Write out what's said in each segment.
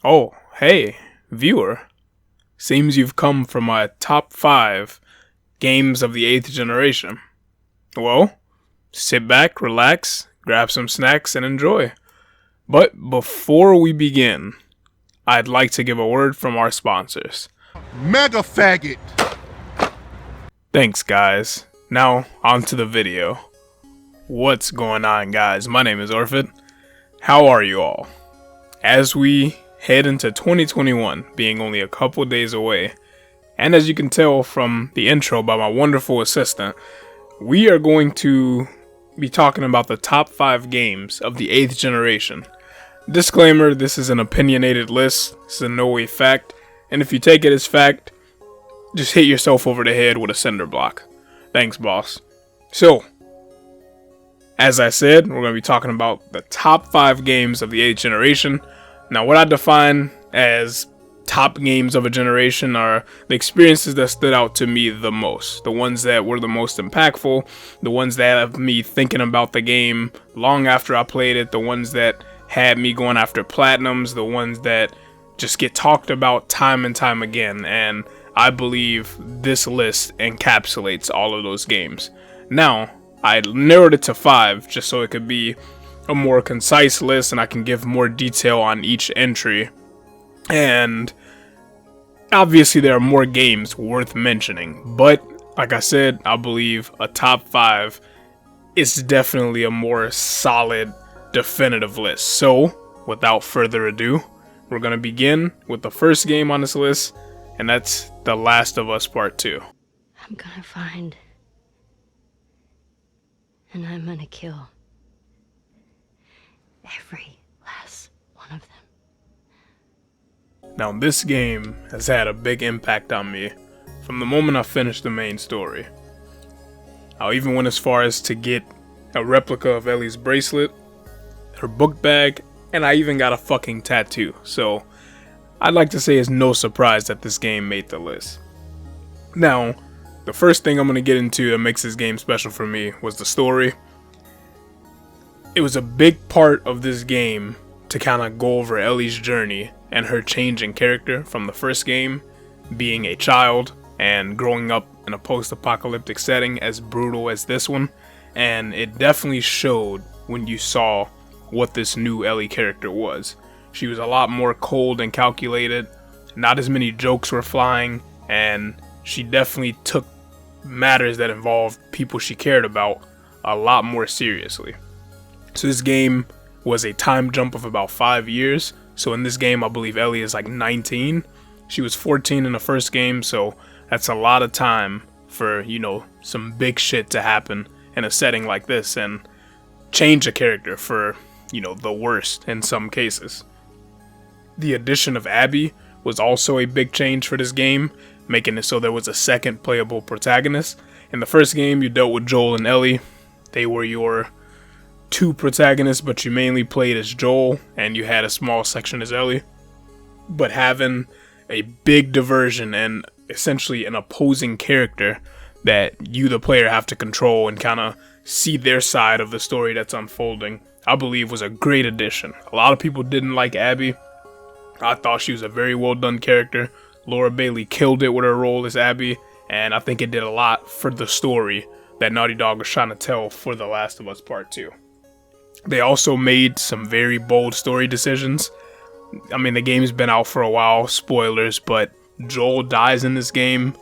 Oh, hey, viewer. Seems you've come for my top 5 games of the 8th generation. Well, sit back, relax, grab some snacks, and enjoy. But before we begin, I'd like to give a word from our sponsors. Mega faggot! Thanks, guys. Now, on to the video. What's going on, guys? My name is Orphid. How are you all? As we head into 2021, being only a couple days away, and as you can tell from the intro by my wonderful assistant, we are going to be talking about the top 5 games of the 8th generation. Disclaimer, this is an opinionated list, this is in no way fact, and if you take it as fact, just hit yourself over the head with a cinder block. Thanks, boss. So, as I said, we're going to be talking about the top 5 games of the 8th generation. Now, what I define as top games of a generation are the experiences that stood out to me the most. The ones that were the most impactful, the ones that have me thinking about the game long after I played it, the ones that had me going after platinums, the ones that just get talked about time and time again. And I believe this list encapsulates all of those games. Now, I narrowed it to 5 just so it could be a more concise list and I can give more detail on each entry. And obviously there are more games worth mentioning, but like I said, I believe a top 5 is definitely a more solid, definitive list. So without further ado, we're going to begin with the first game on this list, and that's The Last of Us Part 2. I'm gonna find, and I'm gonna kill every last one of them. Now, this game has had a big impact on me from the moment I finished the main story. I even went as far as to get a replica of Ellie's bracelet, her book bag, and I even got a fucking tattoo. So, I'd like to say it's no surprise that this game made the list. Now, the first thing I'm going to get into that makes this game special for me was the story. It was a big part of this game to kind of go over Ellie's journey and her change in character from the first game, being a child and growing up in a post-apocalyptic setting as brutal as this one. And it definitely showed when you saw what this new Ellie character was. She was a lot more cold and calculated, not as many jokes were flying, and she definitely took matters that involved people she cared about a lot more seriously. So this game was a time jump of about 5 years. So in this game, I believe Ellie is like 19. She was 14 in the first game, so that's a lot of time for, some big shit to happen in a setting like this and change a character for, the worst in some cases. The addition of Abby was also a big change for this game, making it so there was a second playable protagonist. In the first game, you dealt with Joel and Ellie. They were your 2 protagonists, but you mainly played as Joel, and you had a small section as Ellie. But having a big diversion and essentially an opposing character that you, the player, have to control and kind of see their side of the story that's unfolding, I believe was a great addition. A lot of people didn't like Abby. I thought she was a very well done character. Laura Bailey killed it with her role as Abby, and I think it did a lot for the story that Naughty Dog was trying to tell for The Last of Us Part 2. They also made some very bold story decisions. I mean, the game's been out for a while, spoilers, but Joel dies in this game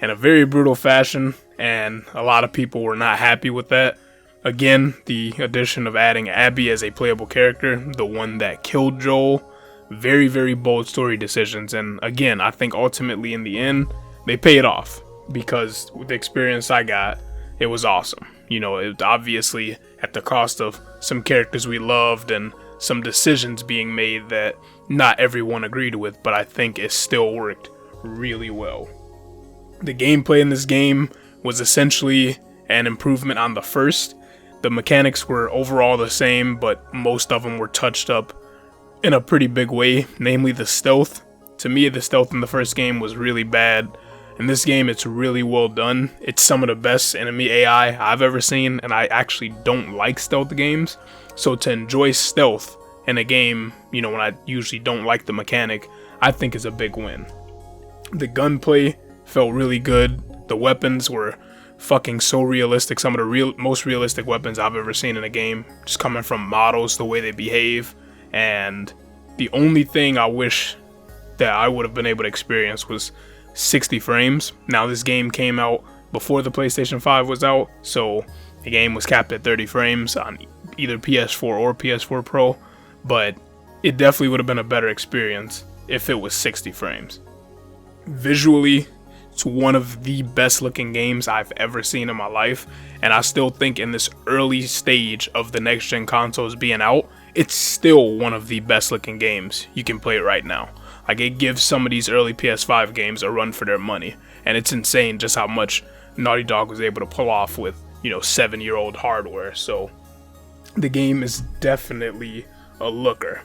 in a very brutal fashion, and a lot of people were not happy with that. Again, the addition of adding Abby as a playable character, the one that killed Joel, very, very bold story decisions, and again, I think ultimately in the end, they paid off, because with the experience I got, it was awesome. It was obviously at the cost of some characters we loved and some decisions being made that not everyone agreed with, but I think it still worked really well. The gameplay in this game was essentially an improvement on the first. The mechanics were overall the same, but most of them were touched up in a pretty big way, namely the stealth. To me, the stealth in the first game was really bad. In this game, it's really well done. It's some of the best enemy AI I've ever seen, and I actually don't like stealth games. So to enjoy stealth in a game, you know, when I usually don't like the mechanic, I think is a big win. The gunplay felt really good. The weapons were fucking so realistic. Some of the most realistic weapons I've ever seen in a game, just coming from models, the way they behave. And the only thing I wish that I would have been able to experience was 60 frames. Now, this game came out before the PlayStation 5 was out, so the game was capped at 30 frames on either PS4 or PS4 Pro, but it definitely would have been a better experience if it was 60 frames. Visually, it's one of the best looking games I've ever seen in my life, and I still think in this early stage of the next gen consoles being out, it's still one of the best looking games you can play right now. Like, it gives some of these early PS5 games a run for their money, and it's insane just how much Naughty Dog was able to pull off with, you know, 7-year-old hardware. So the game is definitely a looker.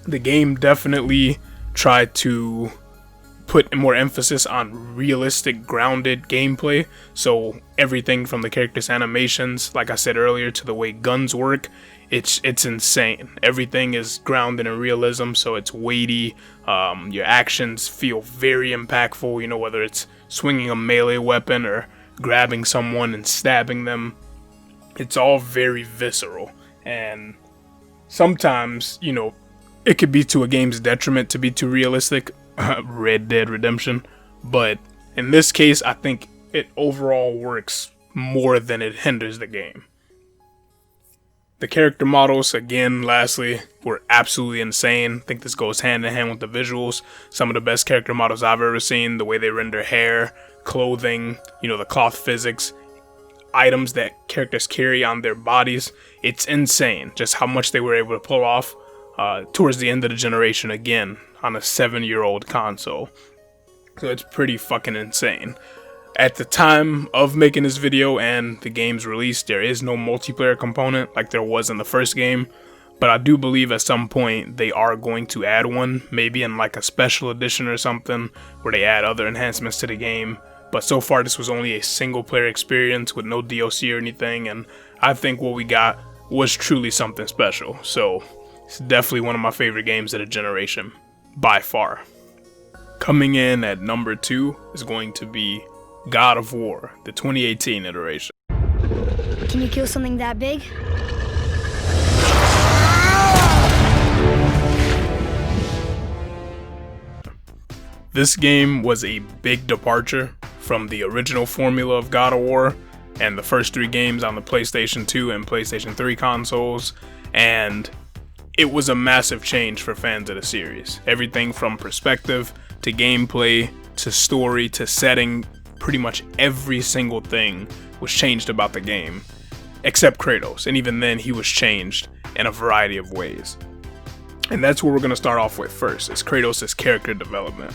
The game definitely tried to put more emphasis on realistic, grounded gameplay. So everything from the characters' animations, like I said earlier, to the way guns work, it's insane. Everything is grounded in realism, so it's weighty. Your actions feel very impactful, you know, whether it's swinging a melee weapon or grabbing someone and stabbing them. It's all very visceral, and sometimes, you know, it could be to a game's detriment to be too realistic. Red Dead Redemption, but in this case, I think it overall works more than it hinders the game. The character models, again, lastly, were absolutely insane. I think this goes hand in hand with the visuals. Some of the best character models I've ever seen, the way they render hair, clothing, you know, the cloth physics, items that characters carry on their bodies. It's insane just how much they were able to pull off towards the end of the generation, again, on a 7-year-old console. So it's pretty fucking insane. At the time of making this video and the game's release, there is no multiplayer component like there was in the first game, but I do believe at some point they are going to add one, maybe in like a special edition or something, where they add other enhancements to the game. But so far this was only a single player experience with no DLC or anything, and I think what we got was truly something special. So it's definitely one of my favorite games of the generation, by far. Coming in at number 2 is going to be God of War, the 2018 iteration. Can you kill something that big? This game was a big departure from the original formula of God of War and the first 3 games on the PlayStation 2 and PlayStation 3 consoles, and it was a massive change for fans of the series. Everything from perspective to gameplay to story to setting, pretty much every single thing was changed about the game, except Kratos, and even then he was changed in a variety of ways. And that's what we're going to start off with first, is Kratos' character development.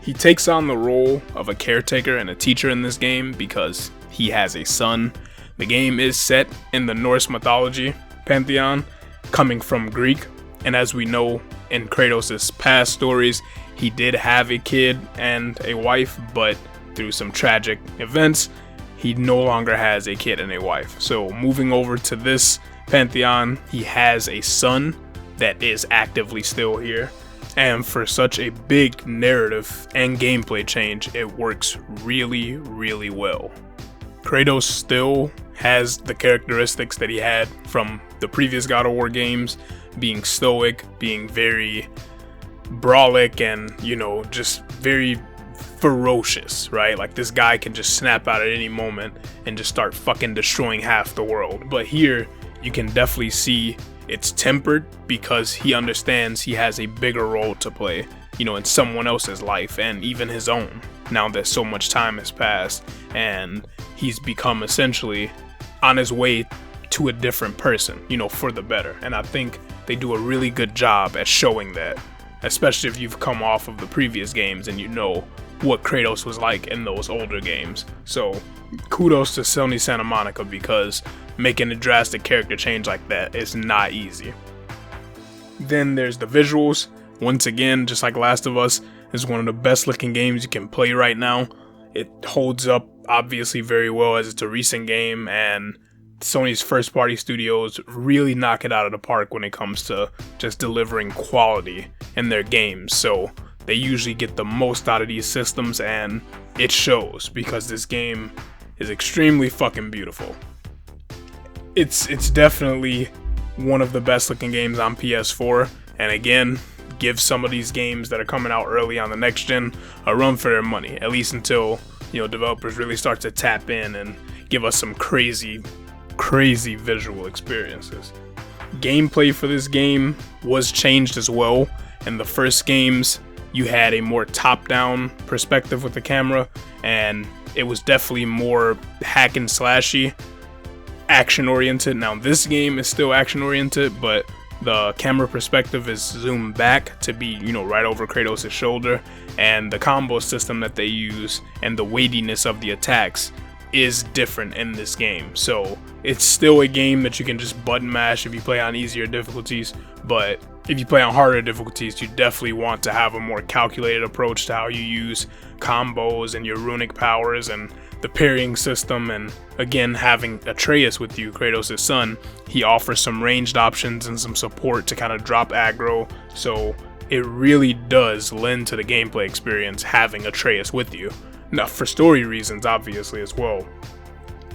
He takes on the role of a caretaker and a teacher in this game because he has a son. The game is set in the Norse mythology pantheon, coming from Greek, and as we know in Kratos' past stories, he did have a kid and a wife, but through some tragic events, he no longer has a kid and a wife. So moving over to this pantheon, he has a son that is actively still here. And for such a big narrative and gameplay change, it works really, really well. Kratos still has the characteristics that he had from the previous God of War games, being stoic, being very brawlic, and, you know, just very ferocious, right? Like, this guy can just snap out at any moment and just start fucking destroying half the world. But here, you can definitely see it's tempered because he understands he has a bigger role to play, you know, in someone else's life and even his own, now that so much time has passed and he's become essentially on his way to a different person, you know, for the better. And I think they do a really good job at showing that, especially if you've come off of the previous games and you know what Kratos was like in those older games. So kudos to Sony Santa Monica, because making a drastic character change like that is not easy. Then there's the visuals. Once again, just like Last of Us, is one of the best looking games you can play right now. It holds up obviously very well as it's a recent game, and Sony's first party studios really knock it out of the park when it comes to just delivering quality in their games. So they usually get the most out of these systems, and it shows because this game is extremely fucking beautiful. It's definitely one of the best looking games on PS4, and again, give some of these games that are coming out early on the next gen a run for their money, at least until, you know, developers really start to tap in and give us some crazy visual experiences. Gameplay for this game was changed as well. In the first games, you had a more top-down perspective with the camera, and it was definitely more hack and slashy, action-oriented. Now this game is still action-oriented, but the camera perspective is zoomed back to be, you know, right over Kratos' shoulder, and the combo system that they use and the weightiness of the attacks is different in this game. So it's still a game that you can just button mash if you play on easier difficulties, but if you play on harder difficulties, you definitely want to have a more calculated approach to how you use combos and your runic powers and the parrying system. And again, having Atreus with you, Kratos' son, he offers some ranged options and some support to kind of drop aggro, so it really does lend to the gameplay experience having Atreus with you. Now, for story reasons, obviously, as well,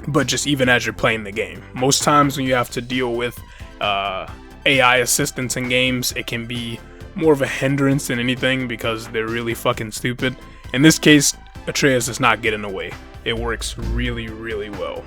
but just even as you're playing the game. Most times when you have to deal with AI assistants in games, it can be more of a hindrance than anything because they're really fucking stupid. In this case, Atreus does not get in the way. It works really, really well.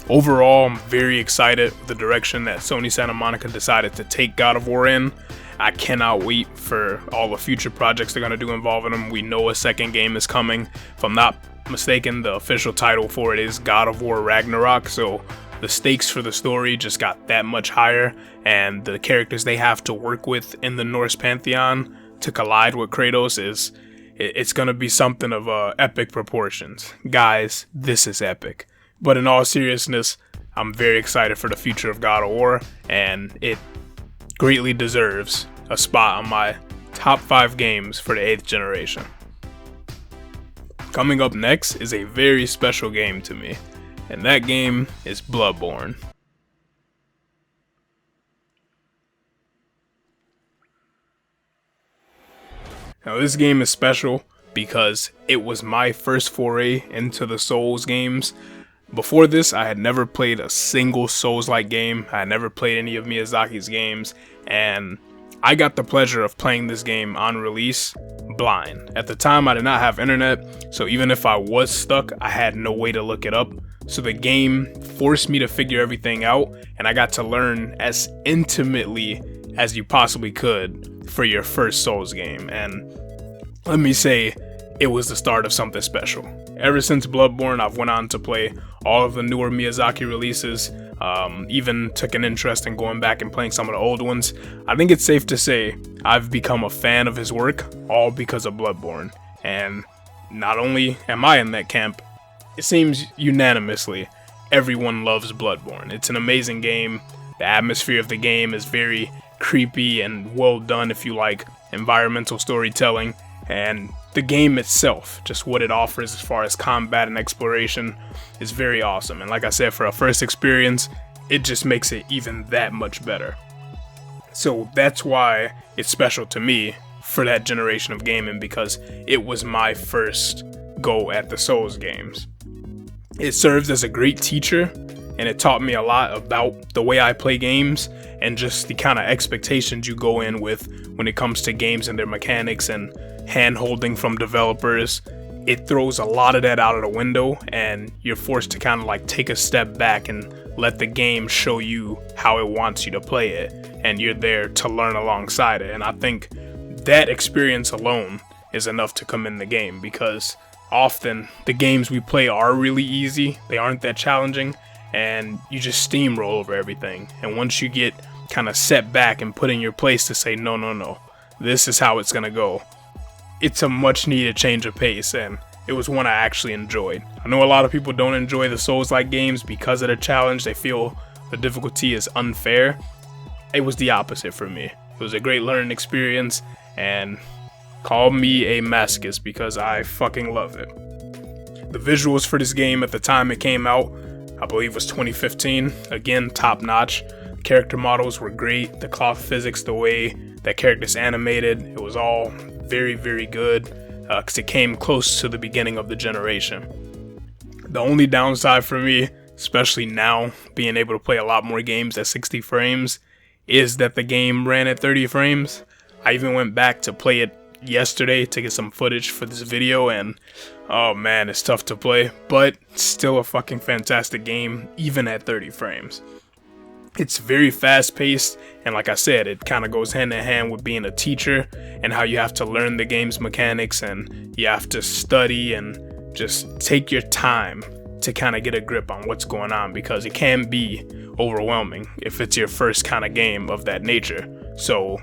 Overall, I'm very excited with the direction that Sony Santa Monica decided to take God of War in. I cannot wait for all the future projects they're going to do involving them. We know a second game is coming. If I'm not mistaken, the official title for it is God of War Ragnarok, so the stakes for the story just got that much higher, and the characters they have to work with in the Norse pantheon to collide with Kratos it's going to be something of epic proportions. Guys, this is epic. But in all seriousness, I'm very excited for the future of God of War, and it greatly deserves a spot on my top 5 games for the 8th generation. Coming up next is a very special game to me, and that game is Bloodborne. Now this game is special because it was my first foray into the Souls games. Before this, I had never played a single Souls-like game. I had never played any of Miyazaki's games, and I got the pleasure of playing this game on release blind. At the time, I did not have internet, so even if I was stuck, I had no way to look it up. So the game forced me to figure everything out, and I got to learn as intimately as you possibly could for your first Souls game. And let me say, it was the start of something special. Ever since Bloodborne, I've went on to play all of the newer Miyazaki releases, even took an interest in going back and playing some of the old ones. I think it's safe to say I've become a fan of his work, all because of Bloodborne. And not only am I in that camp, it seems unanimously everyone loves Bloodborne. It's an amazing game. The atmosphere of the game is very creepy and well done if you like environmental storytelling. And the game itself, just what it offers as far as combat and exploration, is very awesome. And like I said, for a first experience, it just makes it even that much better. So that's why it's special to me for that generation of gaming, because it was my first go at the Souls games. It serves as a great teacher, and it taught me a lot about the way I play games and just the kind of expectations you go in with when it comes to games and their mechanics and hand-holding from developers. It throws a lot of that out of the window, and you're forced to kind of like take a step back and let the game show you how it wants you to play it, and you're there to learn alongside it. And I think that experience alone is enough to commend the game, because often the games we play are really easy, they aren't that challenging, and you just steamroll over everything. And once you get kind of set back and put in your place to say, no, this is how it's gonna go, it's a much needed change of pace, and it was one I actually enjoyed. I know a lot of people don't enjoy the Souls-like games because of the challenge. They feel the difficulty is unfair. It was the opposite for me. It was a great learning experience, and call me a masochist because I fucking love it. The visuals for this game at the time it came out I believe was 2015. Again, top notch. Character models were great. The cloth physics, the way that characters animated, it was all very, very good because it came close to the beginning of the generation. The only downside for me, especially now being able to play a lot more games at 60 frames, is that the game ran at 30 frames. I even went back to play it yesterday to get some footage for this video, and oh man, it's tough to play, but still a fucking fantastic game even at 30 frames. It's very fast paced, and like I said, it kind of goes hand in hand with being a teacher and how you have to learn the game's mechanics, and you have to study and just take your time to kind of get a grip on what's going on, because it can be overwhelming if it's your first kind of game of that nature. So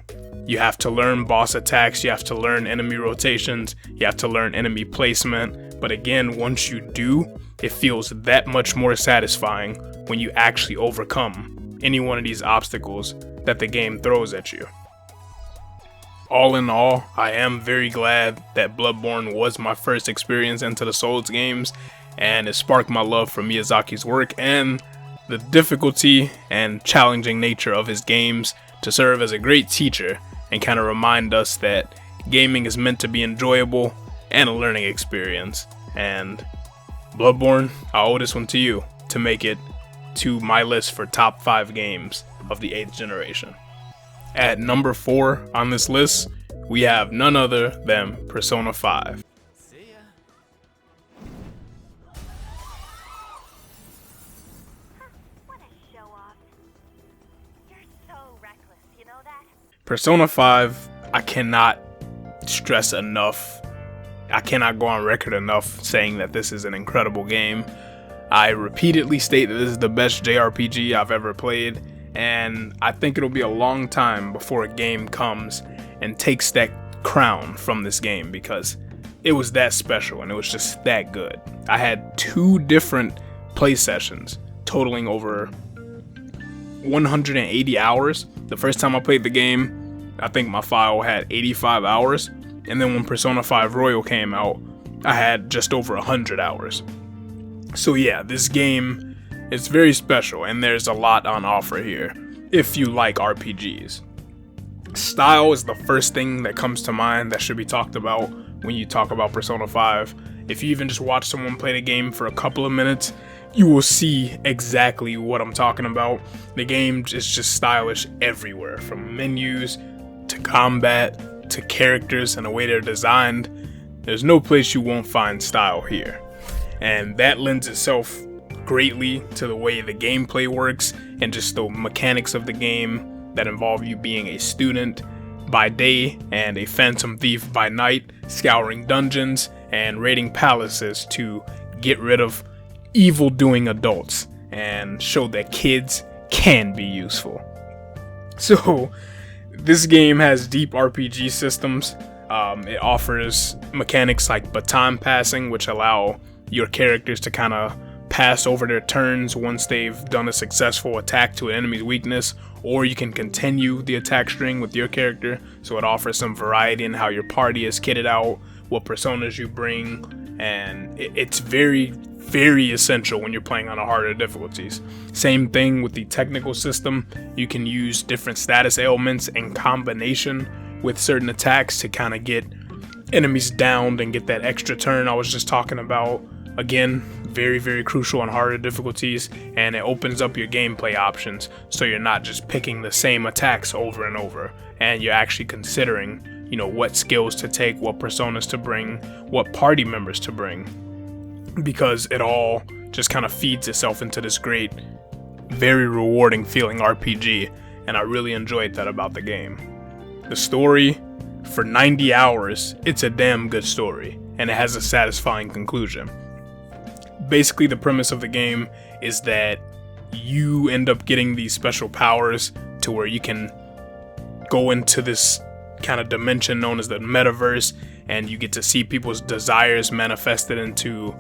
you have to learn boss attacks, you have to learn enemy rotations, you have to learn enemy placement. But again, once you do, it feels that much more satisfying when you actually overcome any one of these obstacles that the game throws at you. All in all, I am very glad that Bloodborne was my first experience into the Souls games, and it sparked my love for Miyazaki's work and the difficulty and challenging nature of his games to serve as a great teacher and kind of remind us that gaming is meant to be enjoyable and a learning experience. And Bloodborne, I owe this one to you to make it to my list for top 5 games of the 8th generation. At number 4 on this list, we have none other than Persona 5. What a show off. You're so reckless, you know that? Persona 5, I cannot stress enough. I cannot go on record enough saying that this is an incredible game. I repeatedly state that this is the best JRPG I've ever played, and I think it'll be a long time before a game comes and takes that crown from this game, because it was that special and it was just that good. I had 2 different play sessions totaling over 180 hours. The first time I played the game, I think my file had 85 hours, and then when Persona 5 Royal came out, I had just over 100 hours. So yeah, this game is very special, and there's a lot on offer here if you like RPGs. Style is the first thing that comes to mind that should be talked about when you talk about Persona 5. If you even just watch someone play the game for a couple of minutes, you will see exactly what I'm talking about. The game is just stylish everywhere, from menus to combat to characters and the way they're designed. There's no place you won't find style here. And that lends itself greatly to the way the gameplay works and just the mechanics of the game that involve you being a student by day and a phantom thief by night, scouring dungeons and raiding palaces to get rid of evil-doing adults and show that kids can be useful. So this game has deep RPG systems. It offers mechanics like baton passing, which allow your characters to kind of pass over their turns once they've done a successful attack to an enemy's weakness, or you can continue the attack string with your character. So it offers some variety in how your party is kitted out, what personas you bring, and it's very, very essential when you're playing on a harder difficulties. Same thing with the technical system. You can use different status ailments in combination with certain attacks to kind of get enemies downed and get that extra turn I was just talking about. Again, very, very crucial on harder difficulties, and it opens up your gameplay options so you're not just picking the same attacks over and over, and you're actually considering, what skills to take, what personas to bring, what party members to bring, because it all just kind of feeds itself into this great, very rewarding feeling RPG, and I really enjoyed that about the game. The story, for 90 hours, it's a damn good story, and it has a satisfying conclusion. Basically, the premise of the game is that you end up getting these special powers to where you can go into this kind of dimension known as the metaverse, and you get to see people's desires manifested into,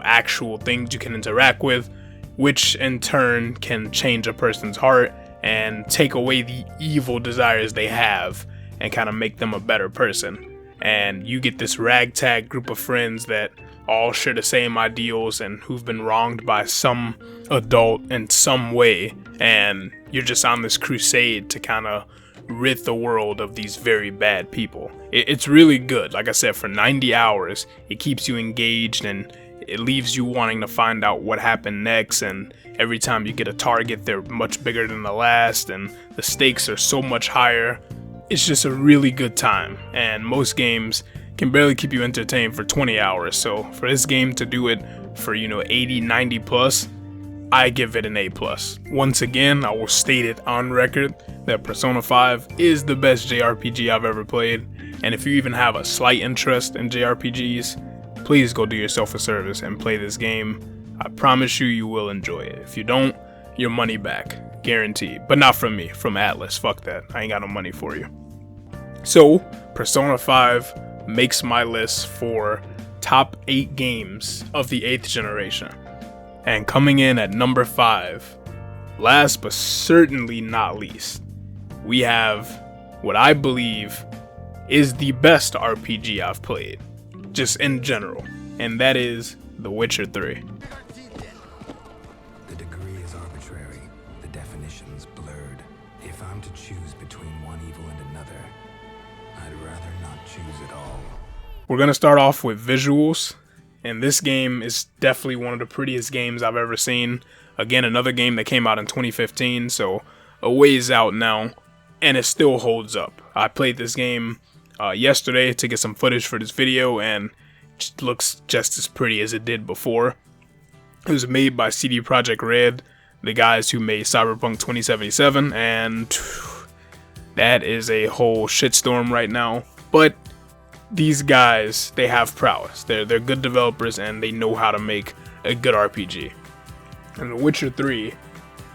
actual things you can interact with, which in turn can change a person's heart and take away the evil desires they have and kind of make them a better person. And you get this ragtag group of friends that all share the same ideals and who've been wronged by some adult in some way, and you're just on this crusade to kind of rid the world of these very bad people. It's really good. Like I said, for 90 hours, it keeps you engaged and it leaves you wanting to find out what happened next, and every time you get a target, they're much bigger than the last, and the stakes are so much higher. It's just a really good time, and most games can barely keep you entertained for 20 hours, so for this game to do it for, 80, 90 plus, I give it an A+. Once again, I will state it on record that Persona 5 is the best JRPG I've ever played, and if you even have a slight interest in JRPGs, please go do yourself a service and play this game. I promise you, you will enjoy it. If you don't, your money back, guaranteed. But not from me, from Atlus. Fuck that. I ain't got no money for you. So, Persona 5 makes my list for top 8 games of the 8th generation. And coming in at number 5, last but certainly not least, we have what I believe is the best RPG I've played, just in general, and that is The Witcher 3. The degree is arbitrary, the definition's blurred. If I'm to choose between one evil and another, I'd rather not choose at all. We're going to start off with visuals, and this game is definitely one of the prettiest games I've ever seen. Again, another game that came out in 2015, so a ways out now, and it still holds up. I played this game yesterday to get some footage for this video, and it looks just as pretty as it did before. It was made by CD Projekt Red, the guys who made Cyberpunk 2077, and that is a whole shitstorm right now. But these guys, they have prowess. They're good developers, and they know how to make a good RPG. And The Witcher 3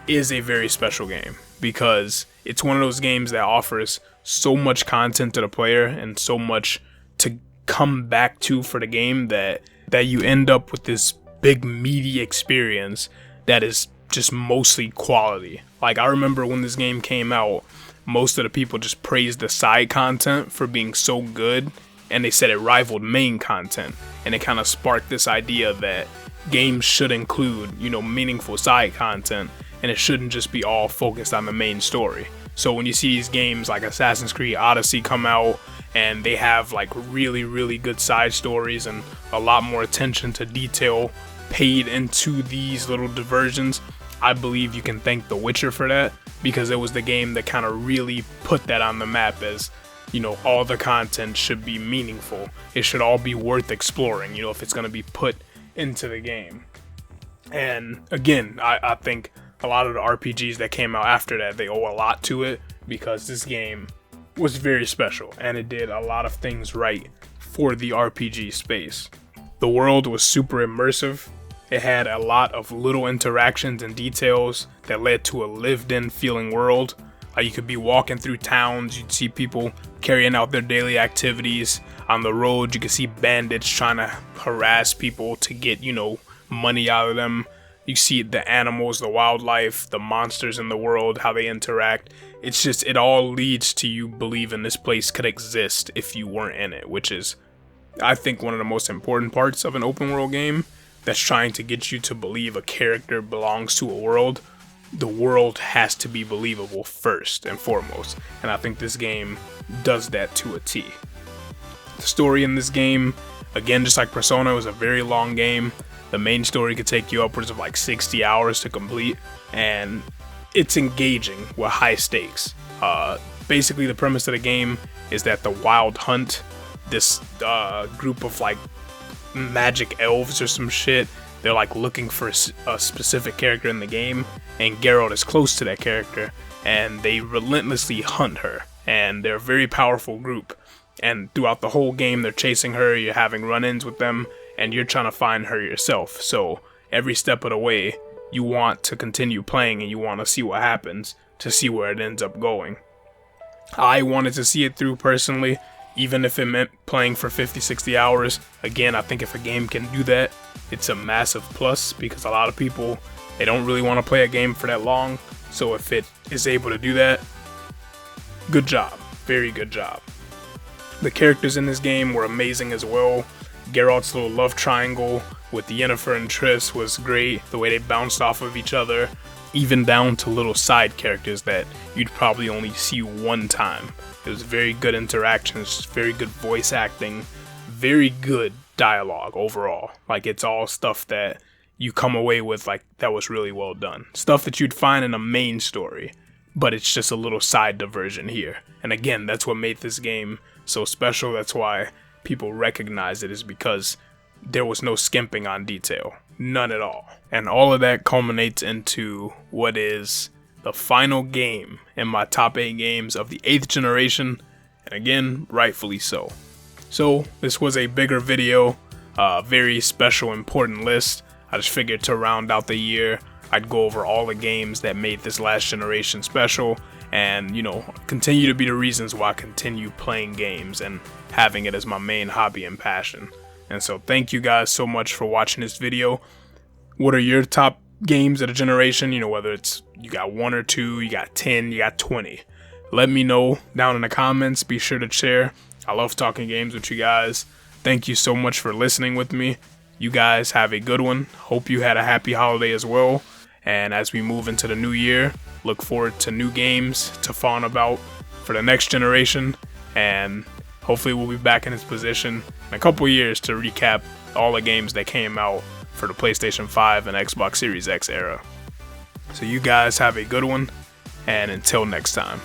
is a very special game because it's one of those games that offers so much content to the player and so much to come back to for the game that you end up with this big meaty experience that is just mostly quality. Like, I remember when this game came out, most of the people just praised the side content for being so good, and they said it rivaled main content, and it kind of sparked this idea that games should include, meaningful side content, and it shouldn't just be all focused on the main story. So when you see these games like Assassin's Creed Odyssey come out, and they have like really, really good side stories and a lot more attention to detail paid into these little diversions, I believe you can thank The Witcher for that, because it was the game that kind of really put that on the map as, all the content should be meaningful. It should all be worth exploring, if it's going to be put into the game. And again, I think a lot of the RPGs that came out after that, they owe a lot to it, because this game was very special and it did a lot of things right for the RPG space. The world was super immersive. It had a lot of little interactions and details that led to a lived-in feeling world. You could be walking through towns, you'd see people carrying out their daily activities. On the road, you could see bandits trying to harass people to get, money out of them. You see the animals, the wildlife, the monsters in the world, how they interact. It's just, it all leads to you believing this place could exist if you weren't in it, which is, I think, one of the most important parts of an open world game that's trying to get you to believe a character belongs to a world. The world has to be believable first and foremost, and I think this game does that to a T. The story in this game, again, just like Persona, was a very long game. The main story could take you upwards of like 60 hours to complete, and it's engaging with high stakes. Basically, the premise of the game is that the Wild Hunt, this group of like magic elves or some shit, they're like looking for a specific character in the game, and Geralt is close to that character, and they relentlessly hunt her, and they're a very powerful group, and throughout the whole game they're chasing her, you're having run-ins with them, and you're trying to find her yourself. So every step of the way you want to continue playing and you want to see what happens to see where it ends up going. I wanted to see it through personally, even if it meant playing for 50-60 hours. Again, I think if a game can do that, it's a massive plus, because a lot of people, they don't really want to play a game for that long. So if it is able to do that, good job. Very good job. The characters in this game were amazing as well. Geralt's little love triangle with Yennefer and Triss was great. The way they bounced off of each other, even down to little side characters that you'd probably only see one time. It was very good interactions, very good voice acting, very good dialogue overall. Like, it's all stuff that you come away with like that was really well done. Stuff that you'd find in a main story, but it's just a little side diversion here. And again, that's what made this game so special. That's why people recognize it, is because there was no skimping on detail. None at all. And all of that culminates into what is the final game in my top 8 games of the 8th generation. And again, rightfully so. So this was a bigger video, very special, important list. I just figured to round out the year, I'd go over all the games that made this last generation special, and, you know, continue to be the reasons why I continue playing games and having it as my main hobby and passion. And so thank you guys so much for watching this video. What are your top games of the generation? You know, whether it's you got 1 or 2, you got 10, you got 20. Let me know down in the comments. Be sure to share. I love talking games with you guys. Thank you so much for listening with me. You guys have a good one. Hope you had a happy holiday as well. And as we move into the new year, look forward to new games to fawn about for the next generation. And hopefully we'll be back in this position in a couple years to recap all the games that came out for the PlayStation 5 and Xbox Series X era. So you guys have a good one, and until next time.